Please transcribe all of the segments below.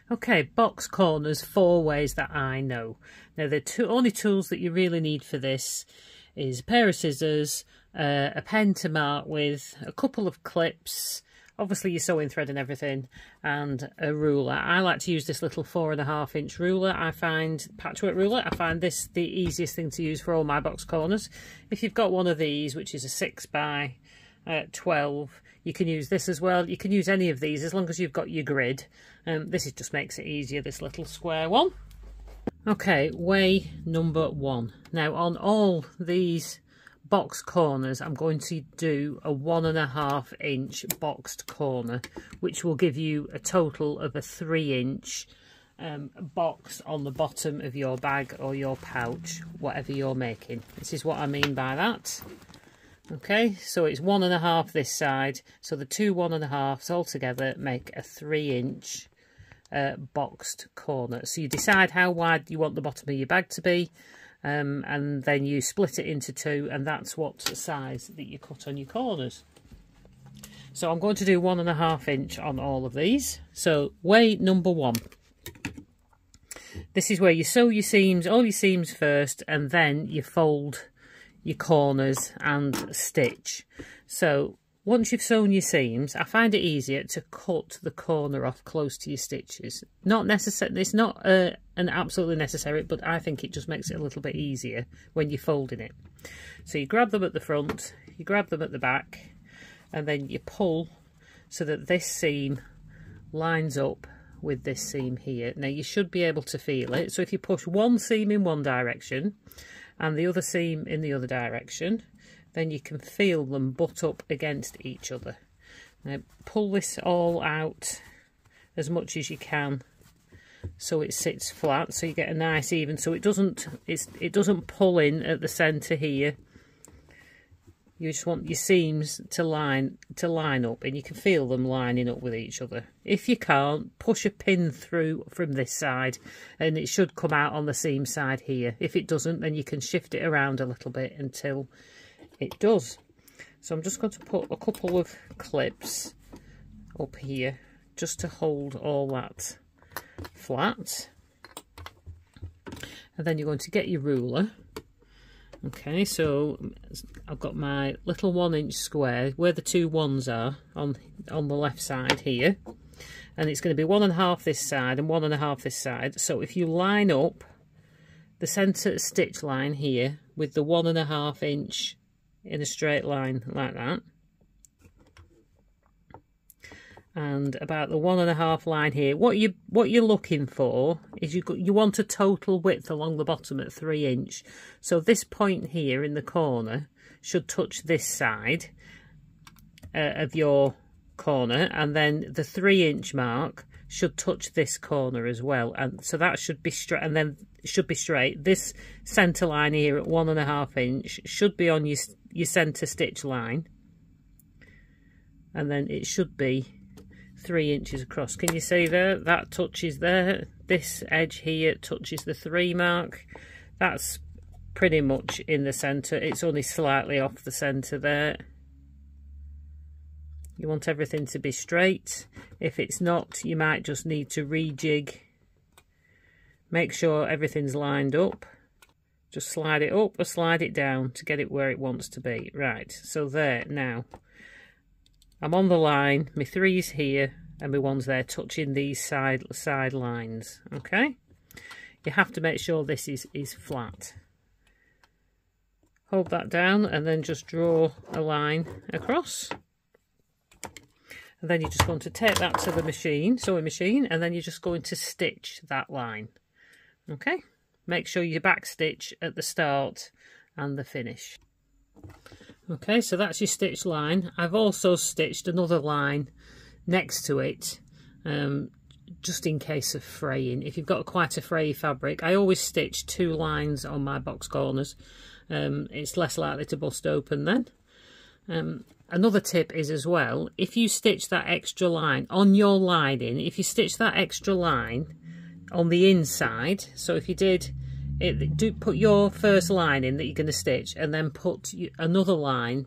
Okay, box corners, 4 ways that I know. Now the only tools that you really need for this is a pair of scissors, a pen to mark with, a couple of clips, obviously your sewing thread and everything, and a ruler. I like to use this little 4.5 inch ruler. Patchwork ruler. I find this the easiest thing to use for all my box corners. If you've got one of these, which is a 6 by 12, you can use this as well. You can use any of these as long as you've got your grid. This just makes it easier, this little square one. Okay, way number 1. Now on all these box corners I'm going to do a 1.5 inch boxed corner, which will give you a total of a 3 inch box on the bottom of your bag or your pouch, whatever you're making. This is what I mean by that. Okay, so it's 1.5 this side, so the 2 1.5s all together make a 3 inch boxed corner. So you decide how wide you want the bottom of your bag to be, and then you split it into 2, and that's what size that you cut on your corners. So I'm going to do 1.5 inch on all of these. So way number 1. This is where you sew your seams, all your seams first, and then you fold your corners and stitch. So once you've sewn your seams, I find it easier to cut the corner off close to your stitches. Not necessary, it's not an absolutely necessary, but I think it just makes it a little bit easier when you're folding it. So you grab them at the front, you grab them at the back, and then you pull so that this seam lines up with this seam here. Now you should be able to feel it. So if you push one seam in one direction and the other seam in the other direction, then you can feel them butt up against each other. Now pull this all out as much as you can so it sits flat, so you get a nice even, so it doesn't pull in at the centre here. You just want your seams to line up, and you can feel them lining up with each other. If you can't, push a pin through from this side and it should come out on the seam side here. If it doesn't, then you can shift it around a little bit until it does. So I'm just going to put a couple of clips up here just to hold all that flat. And then you're going to get your ruler. Okay, so I've got my little 1 inch square where the 2 1s are on the left side here, and it's going to be 1.5 this side and 1.5 this side. So if you line up the centre stitch line here with the 1.5 inch in a straight line like that, and about the 1.5 line here, what you're looking for is you want a total width along the bottom at 3 inch. So this point here in the corner should touch this side of your corner, and then the 3 inch mark should touch this corner as well, and so that should be straight, and then it should be straight. This centre line here at 1.5 inch should be on your centre stitch line, and then it should be 3 inches across. Can you see there? That touches there. This edge here touches the 3 mark. That's pretty much in the centre. It's only slightly off the centre there. You want everything to be straight. If it's not, you might just need to rejig. Make sure everything's lined up. Just slide it up or slide it down to get it where it wants to be. Right, so there now. I'm on the line, my 3's here and my 1's there, touching these side lines. Okay, you have to make sure this is flat. Hold that down and then just draw a line across, and then you're just going to take that to the sewing machine, and then you're just going to stitch that line. Okay, make sure you back stitch at the start and the finish. Okay, so that's your stitch line. I've also stitched another line next to it, just in case of fraying. If you've got quite a fray fabric, I always stitch 2 lines on my box corners. It's less likely to bust open then. Another tip is as well, if you stitch that extra line on your lining, if you stitch that extra line on the inside, so if you did put your first line in that you're going to stitch, and then put another line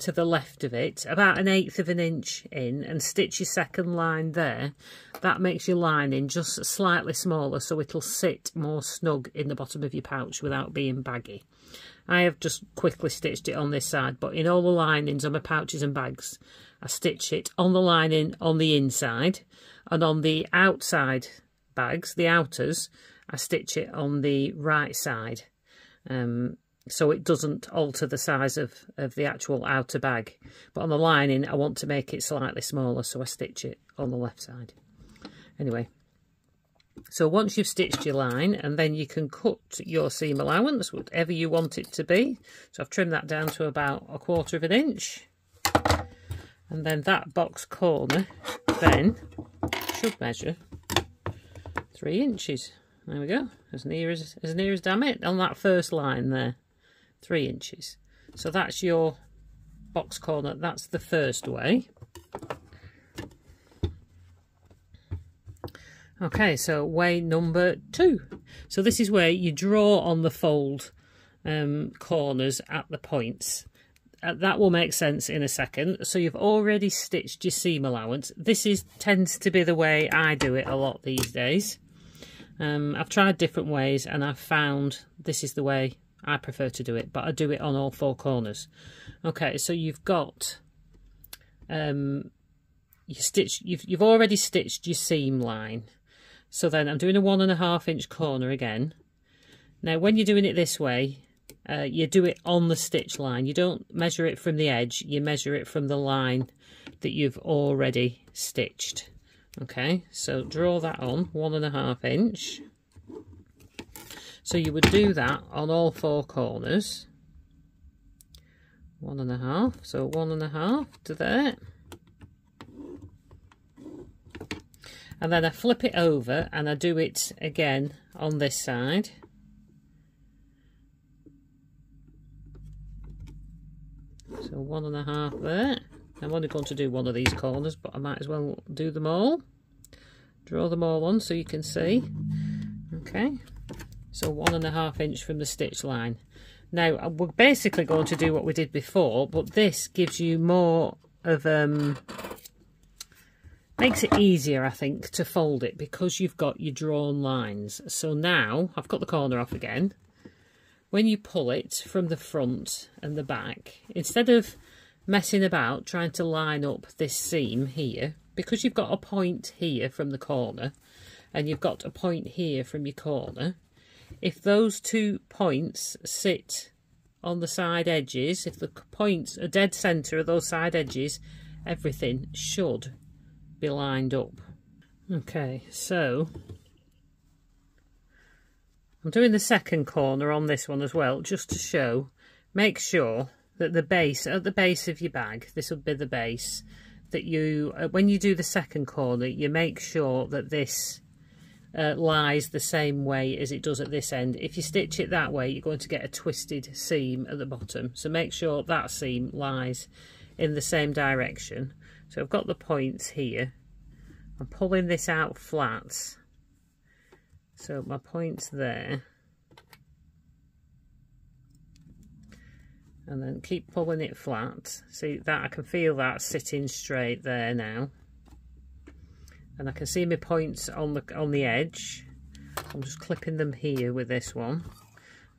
to the left of it, about 1/8 of an inch in, and stitch your second line there. That makes your lining just slightly smaller, so it'll sit more snug in the bottom of your pouch without being baggy. I have just quickly stitched it on this side, but in all the linings on my pouches and bags, I stitch it on the lining on the inside, and on the outside bags, the outers, I stitch it on the right side. So it doesn't alter the size of the actual outer bag. But on the lining, I want to make it slightly smaller, so I stitch it on the left side. Anyway, so once you've stitched your line, and then you can cut your seam allowance, whatever you want it to be. So I've trimmed that down to about 1/4 of an inch. And then that box corner then should measure 3 inches. There we go, as near as damn it, on that first line there. 3 inches. So that's your box corner. That's the first way. Okay, so way number 2. So this is where you draw on the fold corners at the points. That will make sense in a second. So you've already stitched your seam allowance. This tends to be the way I do it a lot these days. I've tried different ways, and I've found this is the way I prefer to do it, but I do it on all 4 corners. Okay, so you've got you've already stitched your seam line. So then I'm doing a 1.5 inch corner again. Now when you're doing it this way, you do it on the stitch line. You don't measure it from the edge, you measure it from the line that you've already stitched. Okay, so draw that on 1.5 inch. So you would do that on all 4 corners. 1.5, so 1.5 to there. And then I flip it over and I do it again on this side. So 1.5 there. I'm only going to do one of these corners, but I might as well do them all. Draw them all on so you can see. Okay. So 1.5 inch from the stitch line. Now we're basically going to do what we did before, but this gives you more of makes it easier, I think, to fold it because you've got your drawn lines. So now I've got the corner off again. When you pull it from the front and the back, instead of messing about trying to line up this seam here, because you've got a point here from the corner and you've got a point here from your corner, if those 2 points sit on the side edges, if the points are dead centre of those side edges, everything should be lined up. Okay, so I'm doing the second corner on this one as well, just to show. Make sure that the base, at the base of your bag, this will be the base, that you, when you do the second corner, you make sure that this lies the same way as it does at this end. If you stitch it that way, you're going to get a twisted seam at the bottom. So make sure that seam lies in the same direction. So I've got the points here. I'm pulling this out flat. So my point's there. And then keep pulling it flat. See that, I can feel that sitting straight there now. And I can see my points on the edge. I'm just clipping them here with this one.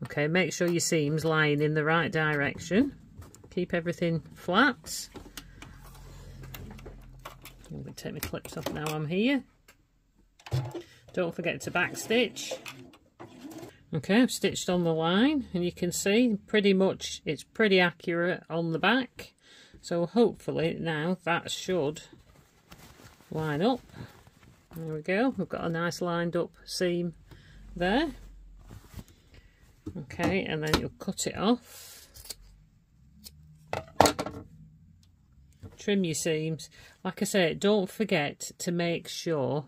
Okay, make sure your seam's lying in the right direction. Keep everything flat. I'm going to take my clips off now I'm here. Don't forget to back stitch. Okay, I've stitched on the line and you can see pretty much it's pretty accurate on the back. So hopefully now that should line up. There we go, we've got a nice lined up seam there. Okay, and then you'll cut it off. Trim your seams. Like I say, don't forget to make sure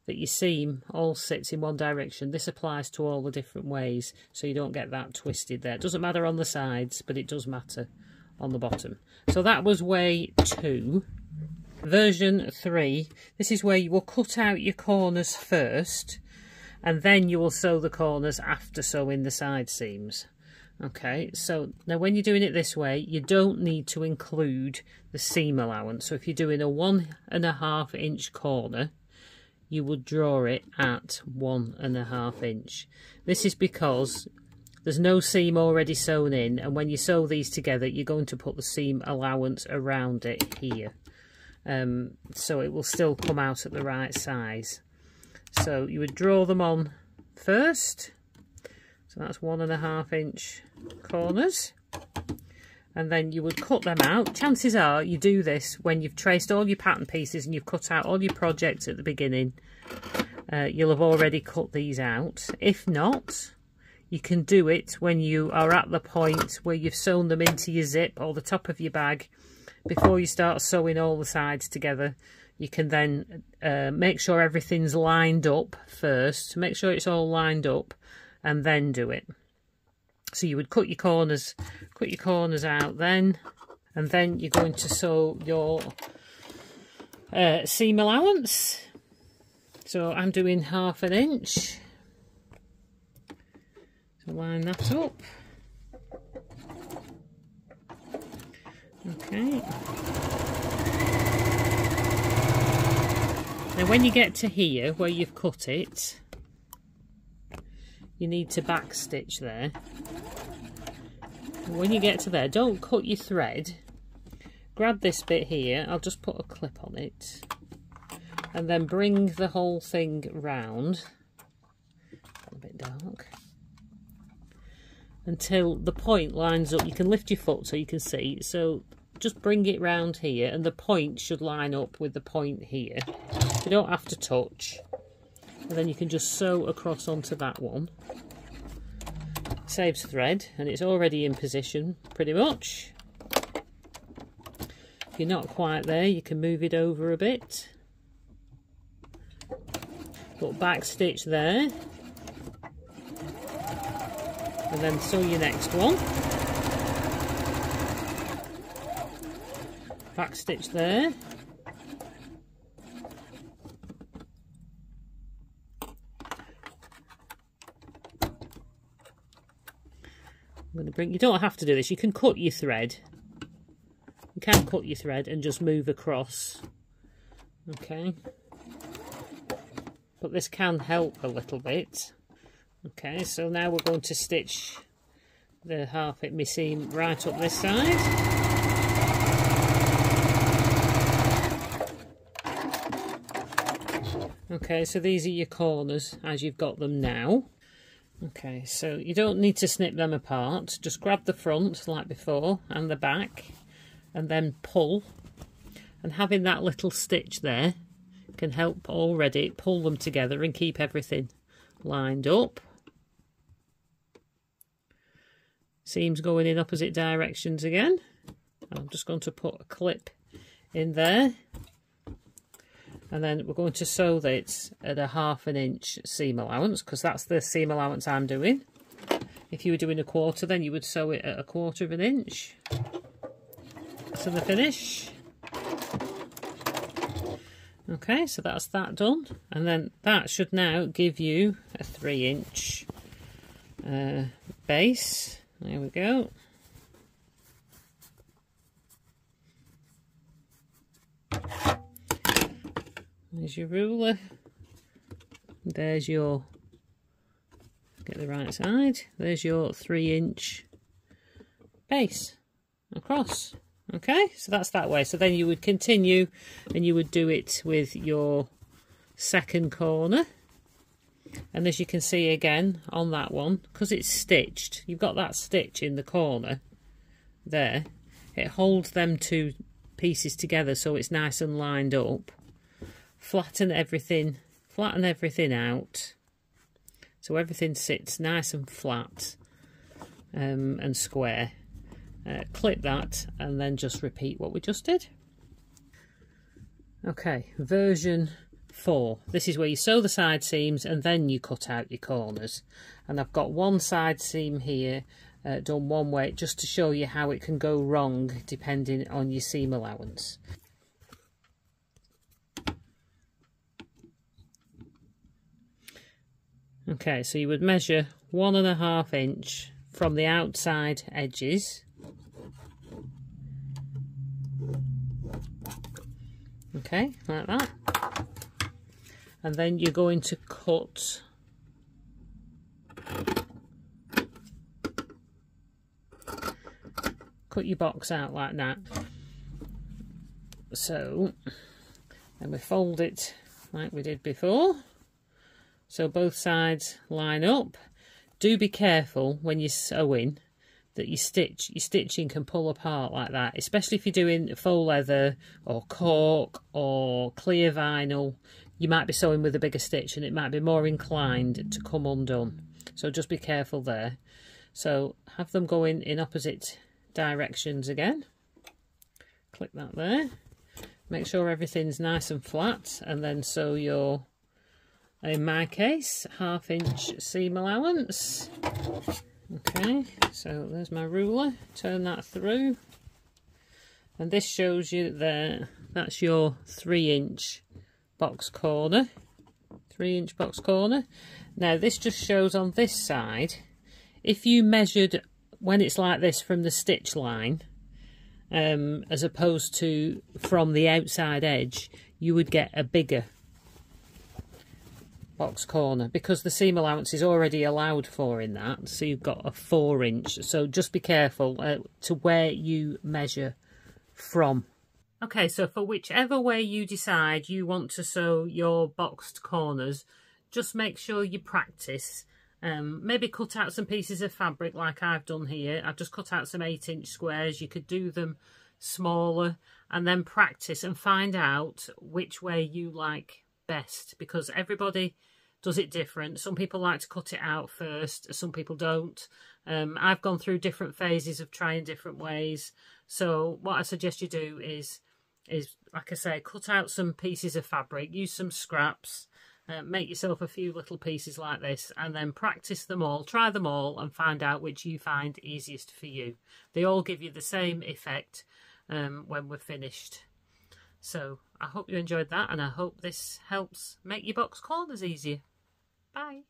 that your seam all sits in one direction. This applies to all the different ways, so you don't get that twisted there. It doesn't matter on the sides, but it does matter on the bottom. So that was way 2. Version 3, this is where you will cut out your corners first, and then you will sew the corners after sewing the side seams. Okay, so now when you're doing it this way, you don't need to include the seam allowance. So if you're doing a 1.5 inch corner, you would draw it at 1.5 inch. This is because there's no seam already sewn in, and when you sew these together, you're going to put the seam allowance around it here. So it will still come out at the right size. So you would draw them on first. So that's 1.5 inch corners. And then you would cut them out. Chances are you do this when you've traced all your pattern pieces and you've cut out all your projects at the beginning. You'll have already cut these out. If not, you can do it when you are at the point where you've sewn them into your zip or the top of your bag. Before you start sewing all the sides together, you can then make sure everything's lined up first. Make sure it's all lined up and then do it. So you would cut your corners out then, and then you're going to sew your seam allowance. So I'm doing 1/2 inch. So line that up. Okay. Now when you get to here where you've cut it, you need to back stitch there. When you get to there, don't cut your thread. Grab this bit here, I'll just put a clip on it, and then bring the whole thing round, a bit dark, until the point lines up. You can lift your foot so you can see, so just bring it round here, and the point should line up with the point here. You don't have to touch, and then you can just sew across onto that one. Saves thread, and it's already in position pretty much. If you're not quite there, you can move it over a bit. Put back stitch there, and then sew your next one. Back stitch there. I'm going to bring, you don't have to do this, you can cut your thread. You can cut your thread and just move across. Okay. But this can help a little bit. Okay, so now we're going to stitch the 1/2 inch seam right up this side. Okay, so these are your corners as you've got them now. Okay, so you don't need to snip them apart. Just grab the front like before and the back, and then pull. And having that little stitch there can help already pull them together and keep everything lined up. Seams going in opposite directions again. I'm just going to put a clip in there. And then we're going to sew this at a 1/2 inch seam allowance, because that's the seam allowance I'm doing. If you were doing a 1/4, then you would sew it at a 1/4 inch. So the finish. Okay, so that's that done. And then that should now give you a 3 inch base. There we go. There's your ruler. There's your, get the right side, there's your 3 inch base across. Okay, so that's that way. So then you would continue and you would do it with your second corner. And as you can see again on that one, because it's stitched, you've got that stitch in the corner there. It holds them two pieces together so it's nice and lined up. Flatten everything out so everything sits nice and flat and square. Clip that and then just repeat what we just did. Okay, version 4. This is where you sew the side seams and then you cut out your corners. And I've got one side seam here done one way just to show you how it can go wrong depending on your seam allowance. Okay, so you would measure 1.5 inch from the outside edges. Okay, like that. And then you're going to cut your box out like that. So then we fold it like we did before, so both sides line up. Do be careful when you're sewing that your stitching can pull apart like that, especially if you're doing faux leather or cork or clear vinyl. You might be sewing with a bigger stitch and it might be more inclined to come undone, so just be careful there. So have them going in opposite directions again. Click that there. Make sure everything's nice and flat, and then sew your, in my case, 1/2 inch seam allowance. Okay, so there's my ruler. Turn that through, and this shows you there, that's your 3-inch box corner. 3-inch box corner. Now this just shows on this side, if you measured when it's like this from the stitch line, as opposed to from the outside edge, you would get a bigger box corner because the seam allowance is already allowed for in that. So you've got a 4-inch. So just be careful to where you measure from. Okay, so for whichever way you decide you want to sew your boxed corners, just make sure you practice. Maybe cut out some pieces of fabric like I've done here. I've just cut out some 8-inch squares. You could do them smaller, and then practice and find out which way you like best, because everybody does it different. Some people like to cut it out first, some people don't. I've gone through different phases of trying different ways. So what I suggest you do is like I say, cut out some pieces of fabric, use some scraps. Make yourself a few little pieces like this, and then practice them all, try them all, and find out which you find easiest for you. They all give you the same effect when we're finished. So I hope you enjoyed that, and I hope this helps make your box corners easier. Bye.